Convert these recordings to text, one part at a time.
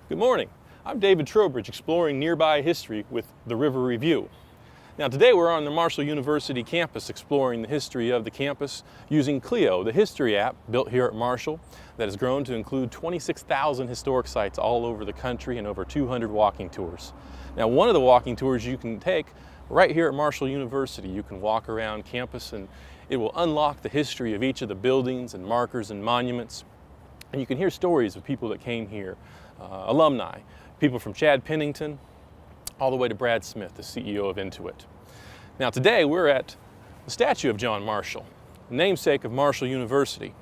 Good morning. I'm David Trowbridge, exploring nearby history with the River Review. Now today we're on the Marshall University campus exploring the history of the campus using Clio, the history app built here at Marshall that has grown to include 26,000 historic sites all over the country and over 200 walking tours. Now one of the walking tours you can take right here at Marshall University. You can walk around campus and it will unlock the history of each of the buildings and markers and monuments. And you can hear stories of people that came here, alumni, people from Chad Pennington, all the way to Brad Smith, the CEO of Intuit. Now today we're at the statue of John Marshall, namesake of Marshall University.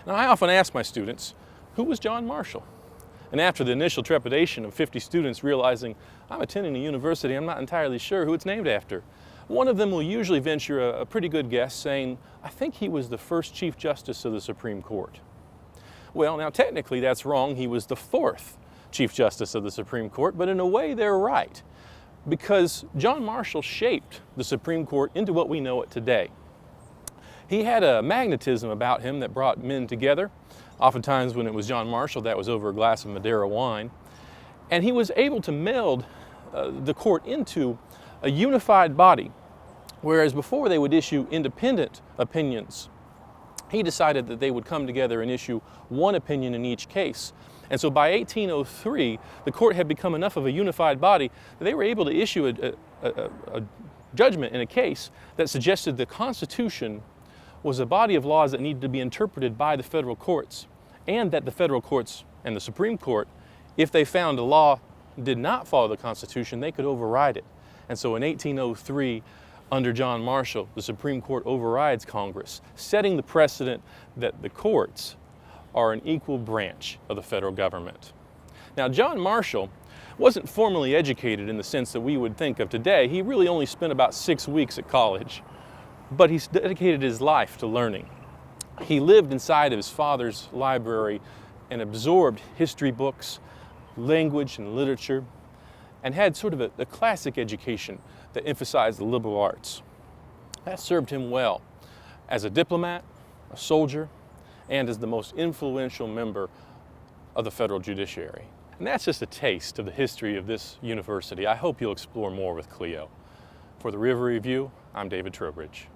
Now I often ask my students, who was John Marshall? And after the initial trepidation of 50 students realizing I'm attending a university I'm not entirely sure who it's named after, one of them will usually venture a pretty good guess saying, I think he was the first Chief Justice of the Supreme Court. Well, now technically that's wrong. He was the fourth Chief Justice of the Supreme Court, but in a way they're right, because John Marshall shaped the Supreme Court into what we know it today. He had a magnetism about him that brought men together. Oftentimes when it was John Marshall, that was over a glass of Madeira wine. And he was able to meld the court into a unified body, whereas before they would issue independent opinions. He decided that they would come together and issue one opinion in each case. And so by 1803, the court had become enough of a unified body that they were able to issue a judgment in a case that suggested the Constitution was a body of laws that needed to be interpreted by the federal courts, and that the federal courts and the Supreme Court, if they found a law did not follow the Constitution, they could override it. And so in 1803, under John Marshall, the Supreme Court overrides Congress, setting the precedent that the courts are an equal branch of the federal government. Now, John Marshall wasn't formally educated in the sense that we would think of today. He really only spent about 6 weeks at college, but he's dedicated his life to learning. He lived inside of his father's library and absorbed history books, language and literature, and had sort of a classic education that emphasized the liberal arts. That served him well as a diplomat, a soldier, and as the most influential member of the federal judiciary. And that's just a taste of the history of this university. I hope you'll explore more with Clio. For the River Review, I'm David Trowbridge.